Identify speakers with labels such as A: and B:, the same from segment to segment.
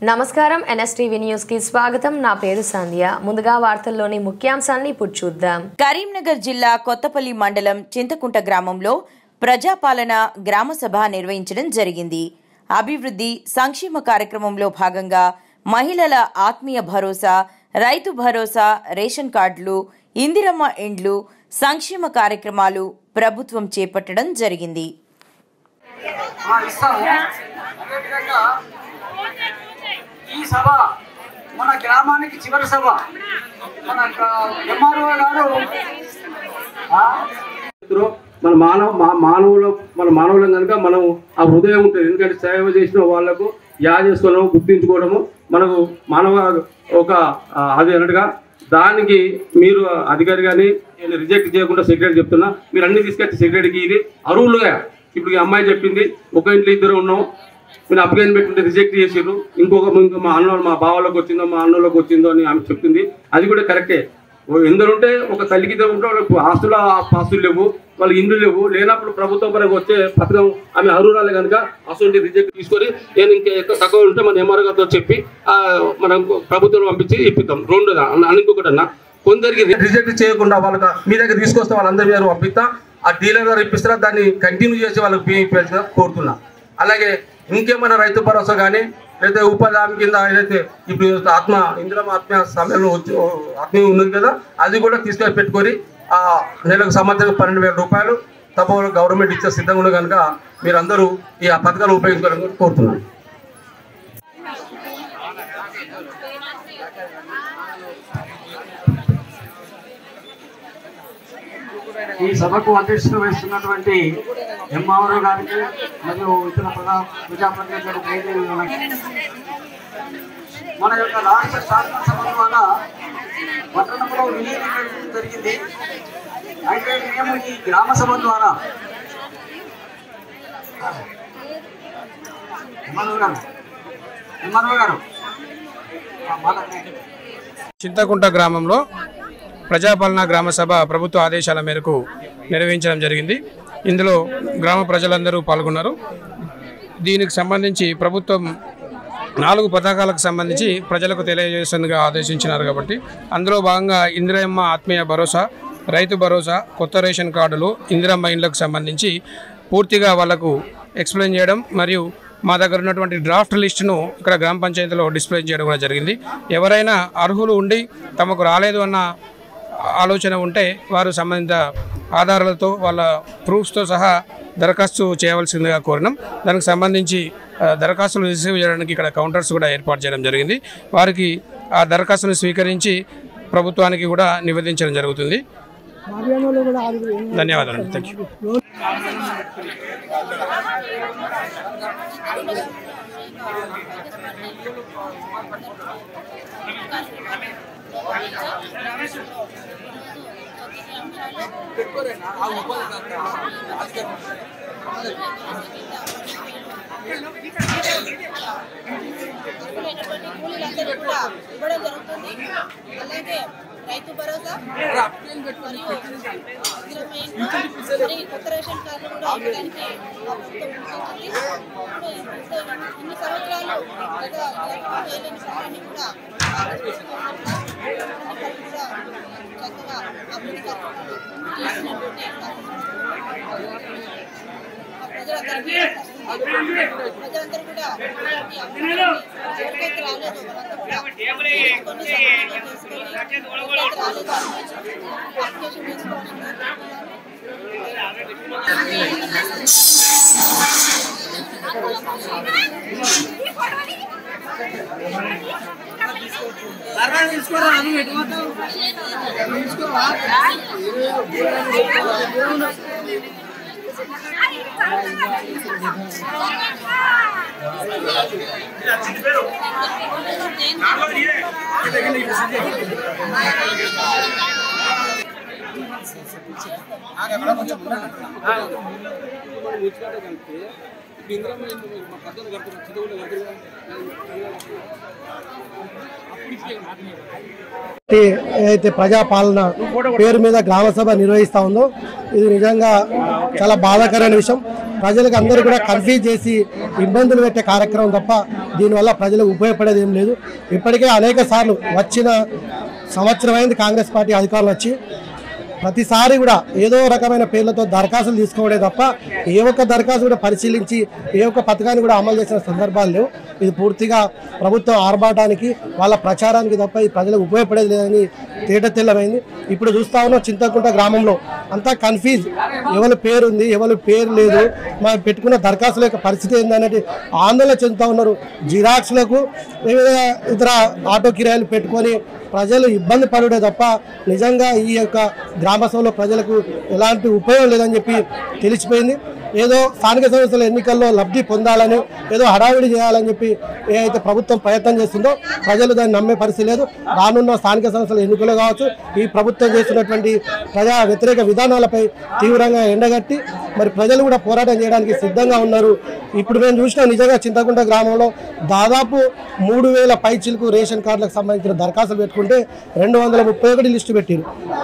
A: నమస్కారం NSTV news కి స్వాగతం. నా పేరు సంధ్య. ముందుగా వార్తల్లోని ముఖ్యాంశాలను ఇప్పుడు చూద్దాం.
B: కరీంనగర్ జిల్లా కొత్తపల్లి మండలం చింతకుంట గ్రామంలో ప్రజాపాలన గ్రామ సభ నిర్వహించడం జరిగింది. అభివృద్ధి సంక్షేమ కార్యక్రమంలో భాగంగా మహిళల ఆత్మీయ భరోసా, రైతు భరోసా, రేషన్ కార్డులు, ఇందిరమ్మ ఇండ్లు, సంక్షేమ కార్యక్రమాలు ప్రభుత్వం చేపట్టడం జరిగింది.
C: ఈ సభ మన గ్రామానికి చివరి సభ. మన ఎంఆర్ఓ గారు మన మానవులం కనుక మనం ఆ హృదయం ఉంటుంది. ఎందుకంటే సేవ చేసిన వాళ్లకు యాద చేసుకోవడము, గుర్తించుకోవడము మనకు మానవ ఒక అది అన్నట్టుగా. దానికి మీరు అధికారి కానీ రిజెక్ట్ చేయకుండా సెక్రటరీ చెప్తున్నా, మీరు అన్ని తీసుకొచ్చి సెక్రటరీకి ఇది అరువులుగా. ఇప్పుడు ఈ అమ్మాయి చెప్పింది, ఒక ఇంట్లో ఇద్దరు ఉన్నాం, మీరు అప్లికేషన్ పెట్టుకుంటే రిజెక్ట్ చేసారు, ఇంకో మా బావలోకి వచ్చిందో మా అన్నోళ్ళకి వచ్చిందో అని ఆమె చెప్తుంది. అది కూడా కరెక్టే. ఎందరుంటే ఒక తల్లికి ఉంటే వాళ్ళకు ఆస్తులు లేవు, వాళ్ళ ఇండ్లు లేవు. లేనప్పుడు ప్రభుత్వం పరంగా వచ్చే పథకం ఆమె అర్హురాలే కనుక అసలు రిజెక్ట్ తీసుకొని నేను ఇంకా ఎక్కువ తక్కువ ఉంటే మన ఎంఆర్ఓ గారితో చెప్పి మనం ప్రభుత్వం పంపించి ఇప్పిద్దాం. ఇంకొకటి అన్న, కొందరికి రిజెక్ట్ చేయకుండా వాళ్ళకి మీ దగ్గర తీసుకొస్తే వాళ్ళందరి మీద పంపిస్తా, ఆ డీలర్ గారు ఇప్పిస్తారా, దాన్ని కంటిన్యూ చేసి వాళ్ళకి బియ్యం కోరుతున్నా. అలాగే ఇంకేమైనా రైతు భరోసా కానీ లేదా ఉపాధి హామీ కింద ఏదైతే ఇప్పుడు ఇందిరమ్మ ఆత్మీయ సమయంలో ఆత్మీయ ఉన్నది కదా, అది కూడా తీసుకొని పెట్టుకొని నెలకు సంవత్సరం 12,000 రూపాయలు తప్పకుండా గవర్నమెంట్ ఇచ్చే సిద్ధంగా ఉన్న కనుక మీరందరూ ఈ పథకాలు ఉపయోగించుకోవాలని కోరుతున్నాను. ఈ సభకు అధ్యక్షత వహిస్తున్నటువంటి ఎంఆర్ఓ గారికి మరియు ఇతర ప్రజాప్రతినిధులకు, మన యొక్క రాష్ట్ర శాసనసభ ద్వారా పట్టణంలో విలీనం జరిగింది. అయితే మేము ఈ గ్రామ సభ ద్వారా ఎంఆర్ఓ గారు
D: చింతకుంట గ్రామంలో ప్రజాపాలన గ్రామ సభ ప్రభుత్వ ఆదేశాల మేరకు నిర్వహించడం జరిగింది. ఇందులో గ్రామ ప్రజలందరూ పాల్గొన్నారు. దీనికి సంబంధించి ప్రభుత్వం 4 పథకాలకు సంబంధించి ప్రజలకు తెలియజేస్తుందిగా ఆదేశించినారు. కాబట్టి అందులో భాగంగా ఇందిరమ్మ ఆత్మీయ భరోసా, రైతు భరోసా, కొత్త రేషన్ కార్డులు, ఇందిరమ్మ ఇండ్లకు సంబంధించి పూర్తిగా వాళ్లకు ఎక్స్ప్లెయిన్ చేయడం మరియు మా దగ్గర ఉన్నటువంటి డ్రాఫ్ట్ లిస్టును ఇక్కడ గ్రామ పంచాయతీలో డిస్ప్లే చేయడం కూడా జరిగింది. ఎవరైనా అర్హులు ఉండి తమకు రాలేదు అన్న ఆలోచన ఉంటే వారు సంబంధిత ఆధారాలతో వాళ్ళ ప్రూఫ్స్తో సహా దరఖాస్తు చేయవలసిందిగా కోరినాం. దానికి సంబంధించి దరఖాస్తులు రిసీవ్ చేయడానికి ఇక్కడ కౌంటర్స్ కూడా ఏర్పాటు చేయడం జరిగింది. వారికి ఆ దరఖాస్తును స్వీకరించి ప్రభుత్వానికి కూడా నివేదించడం జరుగుతుంది. ధన్యవాదాలు. Thank you.
E: ఇవ్వడం జరుగుతుంది. అలాగే రైతు భరోసా కొత్త రేషన్ కార్డులు కూడా ఇవ్వడానికి ఇన్ని సంవత్సరాలు చేయలేని సమయాన్ని కూడా చక్కగా అభివృద్ధి ప్రజలందరూ కూడా ఎవరికైతే రాలేదు వాళ్ళంతా కూడా కొన్ని సమయంలో తీసుకొని రాలేదు అప్లికేషన్ చేసుకోవడం.
F: ఏదైతే ప్రజాపాలన పేరు మీద గ్రామసభ నిర్వహిస్తూ ఉందో ఇది నిజంగా చాలా బాధాకరమైన విషయం. ప్రజలకు అందరూ కూడా కన్ఫ్యూజ్ చేసి ఇబ్బందులు పెట్టే కార్యక్రమం తప్ప దీనివల్ల ప్రజలకు ఉపయోగపడేది ఏం లేదు. ఇప్పటికే అనేక సార్లు వచ్చిన సంవత్సరం అయింది కాంగ్రెస్ పార్టీ అధికారులు వచ్చి, ప్రతిసారి కూడా ఏదో రకమైన పేర్లతో దరఖాస్తులు తీసుకోవడే తప్ప ఏ ఒక్క దరఖాస్తు కూడా పరిశీలించి ఏ ఒక్క పథకాన్ని కూడా అమలు చేసిన సందర్భాలు లేవు. ఇది పూర్తిగా ప్రభుత్వం ఆర్భాటానికి వాళ్ళ ప్రచారానికి తప్ప ఈ ప్రజలకు ఉపయోగపడేది లేదని తేటతెల్లమైంది. ఇప్పుడు చూస్తా ఉన్నాం చింతకుంట గ్రామంలో అంతా కన్ఫ్యూజ్, ఎవరి పేరు ఉంది ఎవరి పేరు లేదు, మనం పెట్టుకున్న దరఖాస్తుల యొక్క పరిస్థితి ఏందనేది ఆందోళన చెందుతూ ఉన్నారు. జిరాక్స్లకు వివిధ ఇతర ఆటో కిరాయిలు పెట్టుకొని ప్రజలు ఇబ్బంది పడుడే తప్ప నిజంగా ఈ యొక్క గ్రామ సభలో ప్రజలకు ఎలాంటి ఉపయోగం లేదని చెప్పి తెలిసిపోయింది. ఏదో స్థానిక సంస్థల ఎన్నికల్లో లబ్ధి పొందాలని ఏదో హడావిడి చేయాలని చెప్పి ఏదైతే ప్రభుత్వం ప్రయత్నం చేస్తుందో ప్రజలు దాన్ని నమ్మే పరిస్థితి లేదు. రానున్న స్థానిక సంస్థల ఎన్నికలు కావచ్చు, ఈ ప్రభుత్వం చేస్తున్నటువంటి ప్రజా వ్యతిరేక విధానాలపై తీవ్రంగా ఎండగట్టి మరి ప్రజలు కూడా పోరాటం చేయడానికి సిద్ధంగా ఉన్నారు. ఇప్పుడు మేము చూసినా నిజంగా చింతకుంట గ్రామంలో దాదాపు 3000 పైచిలకు రేషన్ కార్డులకు సంబంధించిన దరఖాస్తులు పెట్టుకుంటే 231 లిస్టు పెట్టారు.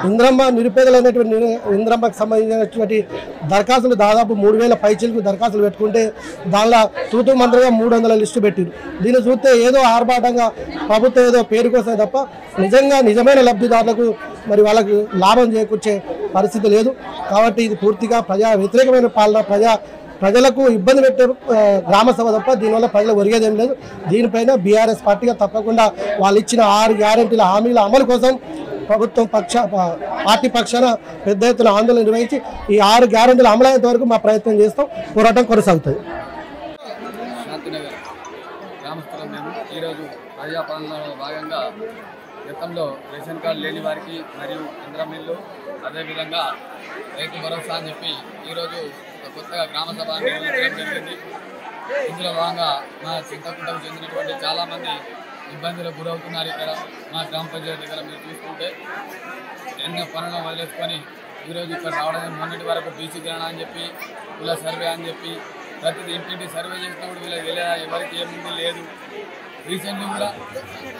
F: ఇంద్రమ్మ నిరుపేదలైనటువంటి ఇంద్రమ్మకు సంబంధించినటువంటి దరఖాస్తులు దాదాపు 3000 పైచిలకు దరఖాస్తులు పెట్టుకుంటే దానిలో తూతూ మంత్రిగా 300 లిస్టు పెట్టారు. దీన్ని చూస్తే ఏదో ఆర్భాటంగా ప్రభుత్వం ఏదో పేరు కోసమే తప్ప నిజంగా నిజమైన లబ్ధిదారులకు మరి వాళ్ళకు లాభం చేకూర్చే పరిస్థితి లేదు. కాబట్టి ఇది పూర్తిగా ప్రజా వ్యతిరేకమైన పాలన, ప్రజలకు ఇబ్బంది పెట్టే గ్రామ సభ తప్ప దీనివల్ల ప్రజలకు ఒరిగేది ఏం లేదు. దీనిపైన బీఆర్ఎస్ పార్టీగా తప్పకుండా వాళ్ళు ఇచ్చిన 6 గ్యారెంటీల హామీల అమలు కోసం ప్రభుత్వం పార్టీ పక్షాన పెద్ద ఎత్తున ఆందోళన నిర్వహించి ఈ 6 గ్యారెంటీలు అమలయ్యేంత వరకు మా ప్రయత్నం చేస్తాం, పోరాటం కొనసాగుతుంది.
G: శాంతినగర్ గ్రామస్తులం మేము ఈరోజు ప్రజాపాలనలో భాగంగా గతంలో రేషన్ కార్డు లేని వారికి మరియు ఇంద్రమిల్లు అదేవిధంగా రైతు భరోసా అని చెప్పి ఈరోజు కొత్తగా గ్రామ సభ నిర్వహించడం జరిగింది. ఇందులో భాగంగా మా చింతకుంటకు చెందినటువంటి చాలామంది ఇబ్బందులకు గురవుతున్నారు. ఇక్కడ మా గ్రామ పంచాయతీ దగ్గర మీరు చూసుకుంటే ఎన్నో పనులను వదిలేసుకొని ఈరోజు ఇక్కడ రావడం, మొన్నటి వరకు బీసీ గ్రహణ అని చెప్పి కుల సర్వే అని చెప్పి ప్రతిదీ ఇంటింటి సర్వే చేసినప్పుడు వీళ్ళకి తెలియదా ఎవరికి ఏముంది లేదు. రీసెంట్లీ కూడా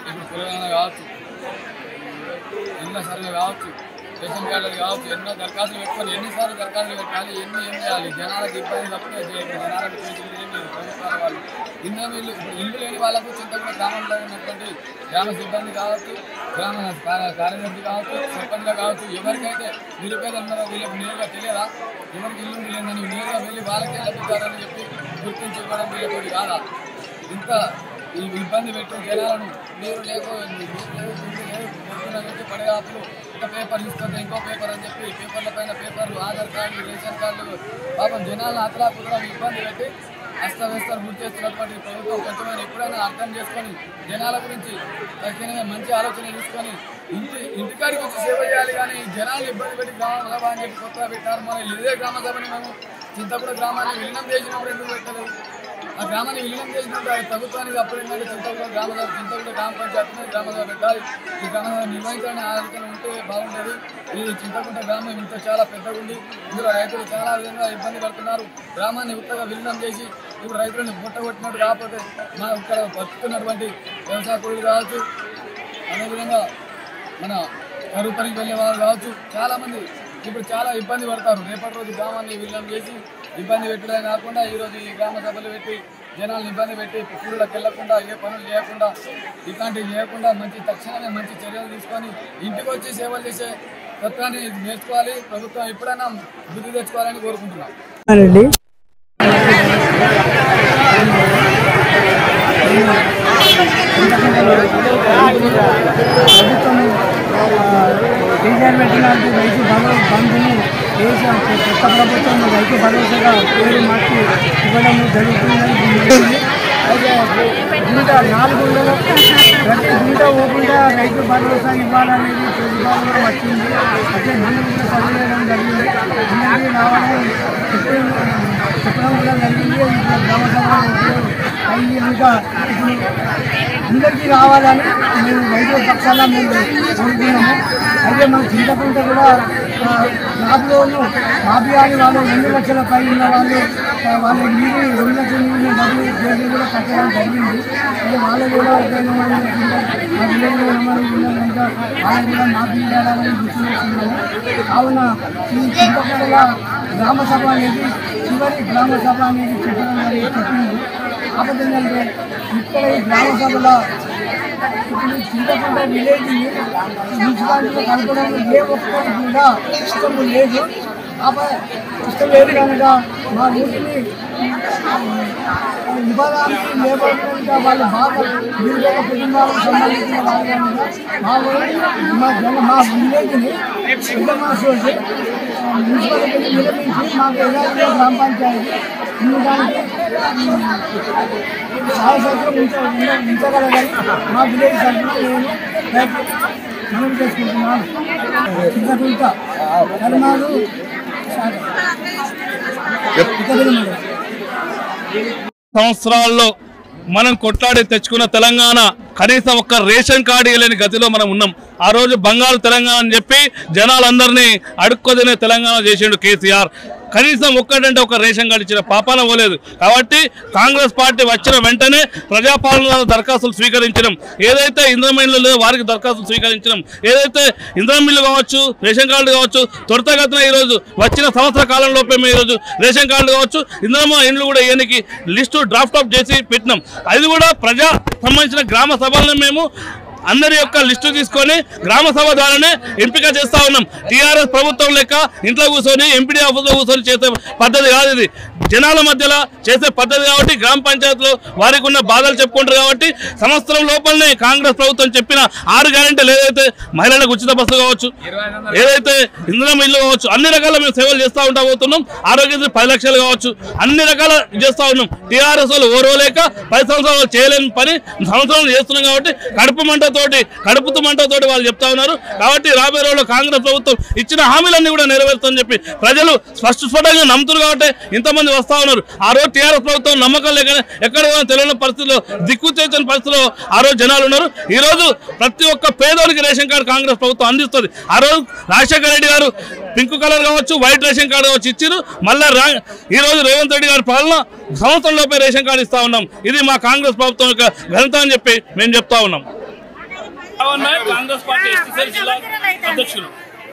G: ఇప్పుడు కులగణన కావచ్చు, ఇళ్ళ సర్వే కావచ్చు, రేషన్ కార్డులు కావచ్చు, ఎన్నో దరఖాస్తులు పెట్టుకొని ఎన్నిసార్లు దరఖాస్తులు పెట్టాలి, ఏం చేయాలి, జనాలకు ఇబ్బంది తప్పితే జనాలకు చేసింది ఏం లేదు. ప్రభుత్వాల వాళ్ళు ఇల్లు ఇల్లు లేని వాళ్ళకు చింతకుంట గ్రామంలో ఉన్నటువంటి గ్రామ సిబ్బంది కావచ్చు, గ్రామ కార్యదర్శి కావచ్చు, సర్పంచ్గా కావచ్చు, ఎవరికైతే నిరుపేద ఉన్నారో వీళ్ళకి నేరుగా తెలియదా, ఎవరికి ఇల్లు లేదని నేరుగా వెళ్ళి వాళ్ళకే లభిస్తారని చెప్పి గుర్తించి ఇవ్వడం వీళ్ళతోటి కాదా? ఇంత ఈ ఇబ్బంది పెట్టిన జనాలను నీరు లేకపోతే పడగాపులు ఒక పేపర్ ఇస్తుంది ఇంకో పేపర్ అని చెప్పి పేపర్ల పైన పేపర్లు, ఆధార్ కార్డులు, రేషన్ కార్డులు, పాపం జనాలను అతలా కుదరం ఇబ్బంది పెట్టి అస్తవ్యస్తాలు గుర్తు చేస్తున్నటువంటి ప్రభుత్వం కొంచెమైనా ఎప్పుడైనా అర్థం చేసుకొని జనాల గురించి తక్షణమే మంచి ఆలోచన తీసుకొని ఇంటికాడికి వచ్చి సేవ చేయాలి. కానీ జనాలు ఇబ్బంది పెట్టి గ్రామ సభ అని చెప్పి కొత్తగా పెట్టారు. మన ఇదే గ్రామ సభని మేము చింతకుంట గ్రామాన్ని విలీనం చేసినప్పుడు ఎందుకు పెట్టలేదు? ఆ గ్రామాన్ని విలీనం చేసినప్పుడు ప్రభుత్వానికి అప్పుడు ఏంటంటే చింతకుంట గ్రామ పంచాయతీ గ్రామ సభ పెట్టాలి, ఈ గ్రామ సభ నిర్వహించాలని ఆలోచన ఉంటే బాగుంటుంది. ఈ చింతకుంట గ్రామం ఇంత చాలా పెద్దగా ఉంది, ఇందులో రైతులు చాలా విధంగా ఇబ్బంది పడుతున్నారు. గ్రామాన్ని ఉత్తగా విలీనం చేసి ఇప్పుడు రైతులను పుట్టగొట్టినట్టు కాకపోతే మా ఇక్కడ బతుకుతున్నటువంటి వ్యవసాయ కూలీలు కావచ్చు, అదేవిధంగా మన కరువు పనికి వెళ్ళే వాళ్ళు కావచ్చు, చాలామంది ఇప్పుడు చాలా ఇబ్బంది పడతారు. రేపటి రోజు గ్రామాన్ని విలీనం చేసి ఇబ్బంది పెట్టడమే కాకుండా ఈరోజు ఈ గ్రామ సభలు పెట్టి జనాలను ఇబ్బంది పెట్టి పుట్టులకు వెళ్లకుండా ఏ పనులు చేయకుండా ఇట్లాంటివి చేయకుండా తక్షణమే మంచి చర్యలు తీసుకొని ఇంటికి వచ్చి సేవలు చేసే తత్వాన్ని నేర్చుకోవాలి. ప్రభుత్వం ఎప్పుడైనా బుద్ధి తెచ్చుకోవాలని కోరుకుంటున్నాం.
H: టీచర్ పెట్టినట్టు రైతు బంధుని వేసి కొత్త ప్రభుత్వం రైతు భరోసాగా పేరు మార్చి ఇవ్వడం జరుగుతుందని. అయితే ఇంత 4 ఊళ్ళలో ప్రతి ఇంట పోకుండా రైతు భరోసా ఇవ్వాలనేది ప్రభుత్వం వచ్చింది. అయితే ముందు కూడా చదివేయడం జరిగింది, అందరికీ రావడం చెప్పడం కూడా జరిగింది. ఇప్పుడు గ్రామసభ అయ్యి ఇంకా అందరికీ రావాలని మేము రైతుల పక్షాన మేము కోరుకున్నాము. అయితే మనం చింతకుంట కూడా నాకులోను మాఫియాని వాళ్ళు 2 లక్షల పైన వాళ్ళు వాళ్ళ నీరు 2 లక్షల నీరు డబ్బులు జేబులు కూడా కట్టడం జరిగింది. అంటే వాళ్ళు కూడా ఉపయోగం మా విలేజ్లో ఉన్నవాళ్ళు ఉన్నారంటే వాళ్ళు కూడా మాఫీ చేయాలని గుర్తుకొస్తున్నారు. కావున ఈ చింతపండుల గ్రామ సభ అనేది చివరి గ్రామ సభ అనేది చెప్పడం చెప్పింది. కాకపోతే ఏంటంటే ఇక్కడ ఈ గ్రామ సభలో ఇప్పుడు చింతపండు విలేజ్ మున్సిపాలిటీలో కలపడంలో ఏ ఒక్కరికి కూడా ఇష్టం లేదు. ఇష్టం లేదు కనుక మా ఊరిని విభాగానికి లేబర్గా వాళ్ళు బాగా నిరుపేద కుటుంబాలకు సంబంధించిన వాళ్ళు కనుక మా విలేజ్ని పెద్దమనసోసి మున్సిపాలిటీని నిర్మించి మాకు ఎలాంటి గ్రామ పంచాయతీ ఉండడానికి సహాయసత్వం ఉంచగలగని మా విలేజ్ తరఫున నేను మనం చేసుకుంటున్నాను. చింతకుంట కర్మాలు
I: సంవత్సరాల్లో మనం కొట్లాడి తెచ్చుకున్న తెలంగాణ కనీసం ఒక్క రేషన్ కార్డు ఇవ్వలేని గతిలో మనం ఉన్నాం. ఆ రోజు బంగారు తెలంగాణ అని చెప్పి జనాలందరినీ అడుక్కోదనే తెలంగాణ చేసిండు కేసీఆర్. కనీసం ఒక్కటంటే ఒక రేషన్ కార్డు ఇచ్చిన పాపాన పోలేదు. కాబట్టి కాంగ్రెస్ పార్టీ వచ్చిన వెంటనే ప్రజాపాలన దరఖాస్తులు స్వీకరించడం, ఏదైతే ఇంద్రమిల్లు లేదో వారికి దరఖాస్తులు స్వీకరించడం, ఏదైతే ఇంద్రమిల్లు కావచ్చు రేషన్ కార్డు కావచ్చు త్వరితగతిన ఈరోజు వచ్చిన సంవత్సర కాలంలోపే మేము ఈరోజు రేషన్ కార్డు కావచ్చు ఇంద్రమ్మ ఇండ్లు కూడా ఈయనకి లిస్టు డ్రాఫ్ట్ అప్ చేసి పెట్టినాం. అది కూడా ప్రజా సంబంధించిన గ్రామ సభలను మేము అందరి యొక్క లిస్టు తీసుకొని గ్రామ సభ ద్వారానే ఎంపిక చేస్తా ఉన్నాం. టీఆర్ఎస్ ప్రభుత్వం లెక్క ఇంట్లో కూర్చొని ఎంపీడీ ఆఫీస్లో కూర్చొని చేసే పద్ధతి కాదు. ఇది జనాల మధ్యలో చేసే పద్ధతి కాబట్టి గ్రామ పంచాయతీలో వారికి ఉన్న బాధలు చెప్పుకుంటారు. కాబట్టి సంవత్సరం లోపలనే కాంగ్రెస్ ప్రభుత్వం చెప్పిన 6 గ్యారెంటీలు ఏదైతే మహిళలకు ఉచిత బస్సు కావచ్చు, ఏదైతే ఇంధనం ఇల్లు కావచ్చు, అన్ని రకాల మేము సేవలు చేస్తూ ఉంటా పోతున్నాం. ఆరోగ్యశ్రీ 10 లక్షలు కావచ్చు, అన్ని రకాల చేస్తూ ఉన్నాం. టీఆర్ఎస్ వాళ్ళు ఓర్వలేక 10 సంవత్సరాలు చేయలేని పని సంవత్సరాలు చేస్తున్నాం. కాబట్టి కడుపుతూ మంటతోటి వాళ్ళు చెప్తా ఉన్నారు. కాబట్టి రాబోయే రోజుల్లో కాంగ్రెస్ ప్రభుత్వం ఇచ్చిన హామీలన్నీ కూడా నెరవేరుతుందని చెప్పి ప్రజలు స్పష్టంగా నమ్ముతున్నారు. కాబట్టి ఇంతమంది వస్తా ఉన్నారు. ఆ రోజు టీఆర్ఎస్ ప్రభుత్వం నమ్మకం లేకనే ఎక్కడ తెలియని పరిస్థితుల్లో దిక్కు చేసిన పరిస్థితుల్లో ఆ రోజు జనాలు ఉన్నారు. ఈ రోజు ప్రతి ఒక్క పేదోడికి రేషన్ కార్డు కాంగ్రెస్ ప్రభుత్వం అందిస్తుంది. ఆ రోజు రాజశేఖర రెడ్డి గారు పింక్ కలర్ కావచ్చు, వైట్ రేషన్ కార్డు కావచ్చు ఇచ్చారు. మళ్ళీ ఈ రోజు రేవంత్ రెడ్డి గారి పాలన సంవత్సరంలోపే రేషన్ కార్డు ఇస్తా ఉన్నాం. ఇది మా కాంగ్రెస్ ప్రభుత్వం యొక్క ఘనత అని చెప్పి మేము చెప్తా ఉన్నాం. కాంగ్రెస్ పార్టీ అధ్యక్షులు